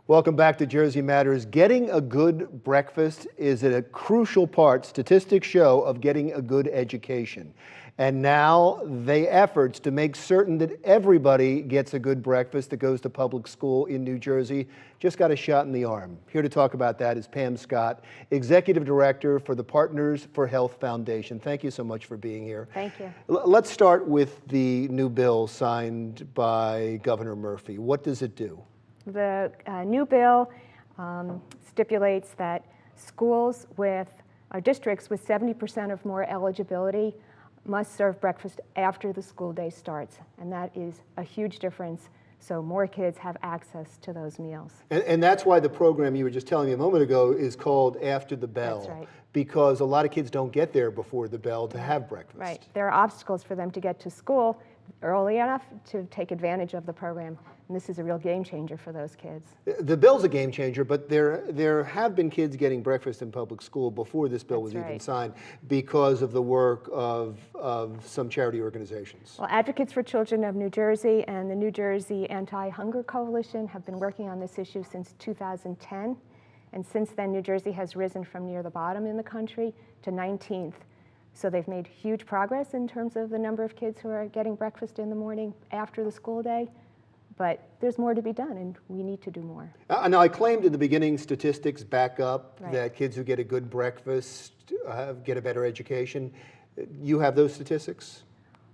Welcome back to Jersey Matters. Getting a good breakfast is a crucial part, statistics show, of getting a good education. And now the efforts to make certain that everybody gets a good breakfast that goes to public school in New Jersey just got a shot in the arm. Here to talk about that is Pam Scott, Executive Director for the Partners for Health Foundation. Thank you so much for being here. Thank you. Let's start with the new bill signed by Governor Murphy. What does it do? The new bill stipulates that schools with districts with 70% or more eligibility must serve breakfast after the school day starts, and that is a huge difference, so more kids have access to those meals. And that's why the program you were just telling me a moment ago is called After the Bell. That's right. Because a lot of kids don't get there before the bell to have breakfast. Right. There are obstacles for them to get to school early enough to take advantage of the program, and this is a real game changer for those kids. The bill's a game changer, but there have been kids getting breakfast in public school before this bill was even signed because of the work of some charity organizations. Well, Advocates for Children of New Jersey and the New Jersey Anti-Hunger Coalition have been working on this issue since 2010, and since then New Jersey has risen from near the bottom in the country to 19th. So they've made huge progress in terms of the number of kids who are getting breakfast in the morning after the school day, but there's more to be done, and we need to do more. Now, I claimed in the beginning statistics back up Right. that kids who get a good breakfast get a better education. You have those statistics?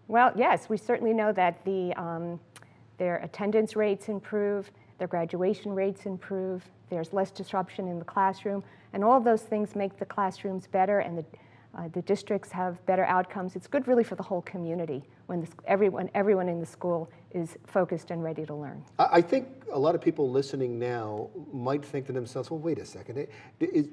Well, yes, we certainly know that their attendance rates improve, their graduation rates improve, there's less disruption in the classroom, and all of those things make the classrooms better, and the districts have better outcomes. It's good really for the whole community when everyone in the school is focused and ready to learn. I think a lot of people listening now might think to themselves, well, wait a second,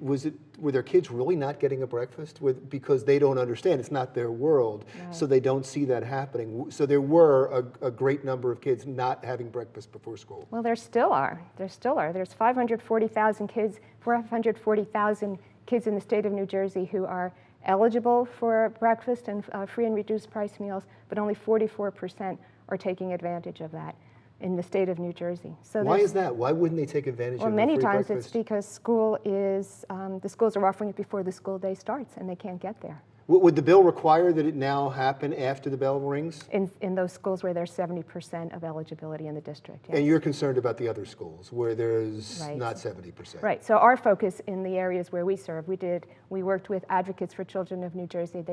were their kids really not getting a breakfast? Because they don't understand, it's not their world, Right. so they don't see that happening. So there were a great number of kids not having breakfast before school. Well, there still are. There's 540,000 kids, 440,000 kids in the state of New Jersey who are eligible for breakfast and free and reduced price meals, but only 44% are taking advantage of that in the state of New Jersey. So why is that? Why wouldn't they take advantage of the free many times breakfast? it's because the schools are offering it before the school day starts and they can't get there. Would the bill require that it now happen after the bell rings? In those schools where there's 70% of eligibility in the district, yes. And you're concerned about the other schools where there's Right. not 70%. Right, so our focus in the areas where we serve, we worked with Advocates for Children of New Jersey.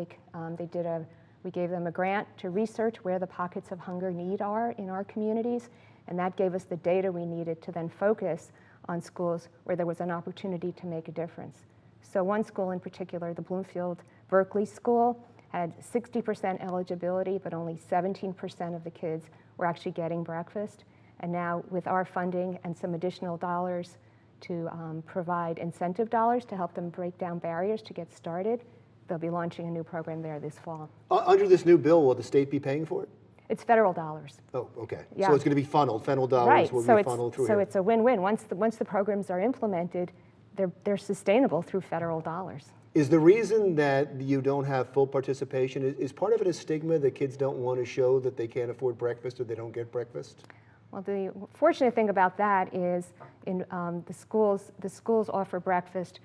We gave them a grant to research where the pockets of hunger need are in our communities, and that gave us the data we needed to then focus on schools where there was an opportunity to make a difference. So one school in particular, the Bloomfield Berkeley School, had 60% eligibility, but only 17% of the kids were actually getting breakfast. And now with our funding and some additional dollars to provide incentive dollars to help them break down barriers to get started, they'll be launching a new program there this fall. Under this new bill, will the state be paying for it? It's federal dollars. Oh, okay. Yeah. So it's going to be funneled. Federal dollars Right, will so be funneled through so here. it's a win-win. Once the programs are implemented, they're sustainable through federal dollars. Is the reason that you don't have full participation, is part of it a stigma that kids don't want to show that they can't afford breakfast or they don't get breakfast? Well, the fortunate thing about that is in the schools offer breakfast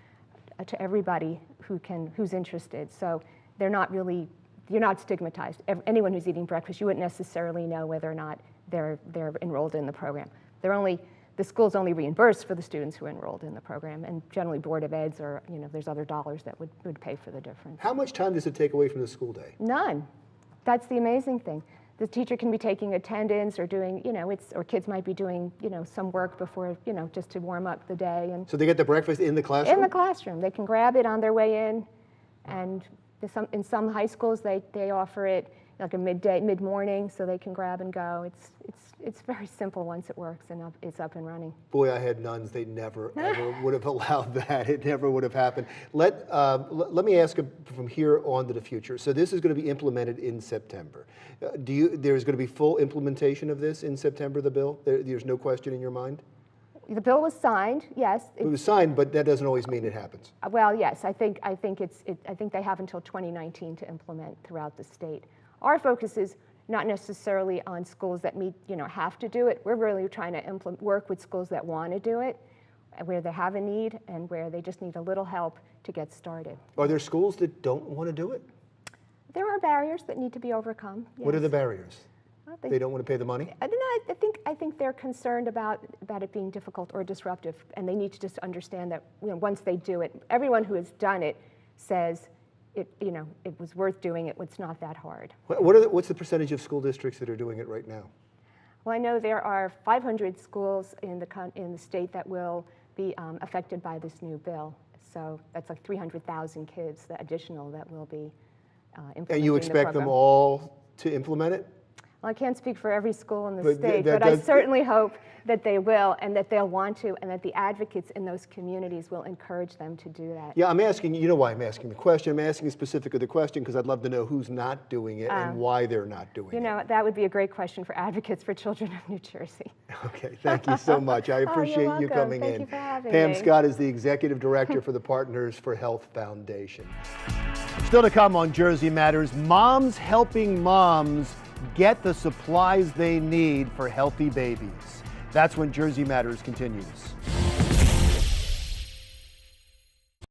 to everybody who's interested. So you're not stigmatized. Anyone who's eating breakfast, you wouldn't necessarily know whether or not they're enrolled in the program. The schools only reimburse for the students who are enrolled in the program, and generally Board of Eds or there's other dollars that would pay for the difference. How much time does it take away from the school day? None. That's the amazing thing. The teacher can be taking attendance or doing, or kids might be doing, some work before, just to warm up the day. And So they get the breakfast in the classroom? in the classroom. They can grab it on their way in, and in some high schools they offer it like a mid-morning, so they can grab and go. It's very simple once it works and it's up and running. Boy, I had nuns. They never, ever would have allowed that. It never would have happened. Let me ask from here on to the future. So this is going to be implemented in September. There's going to be full implementation of this in September, the bill? There's no question in your mind? The bill was signed, yes. It was signed, but that doesn't always mean it happens. Well, yes, I think they have until 2019 to implement throughout the state. Our focus is not necessarily on schools that have to do it. We're really trying to work with schools that want to do it, where they have a need and where they just need a little help to get started. Are there schools that don't want to do it? There are barriers that need to be overcome. Yes. What are the barriers? Well, They don't want to pay the money? I think they're concerned about it being difficult or disruptive, and they need to just understand that once they do it, everyone who has done it says it was worth doing it. It's not that hard. What's the percentage of school districts that are doing it right now? Well, I know there are 500 schools in the state that will be affected by this new bill. So that's like 300,000 kids, the additional that will be implementing. And you expect them all to implement it? Well, I can't speak for every school in the state, but I certainly hope that they will, and that they'll want to, and that the advocates in those communities will encourage them to do that. Yeah, I'm asking, you know why I'm asking the question. I'm asking specifically the question because I'd love to know who's not doing it and why they're not doing it. That would be a great question for advocates for children of New Jersey. Okay, thank you so much. I appreciate you coming in. Thank you for having Pam me. Scott is the Executive Director for the Partners for Health Foundation. Still to come on Jersey Matters, moms helping moms get the supplies they need for healthy babies. That's when Jersey Matters continues.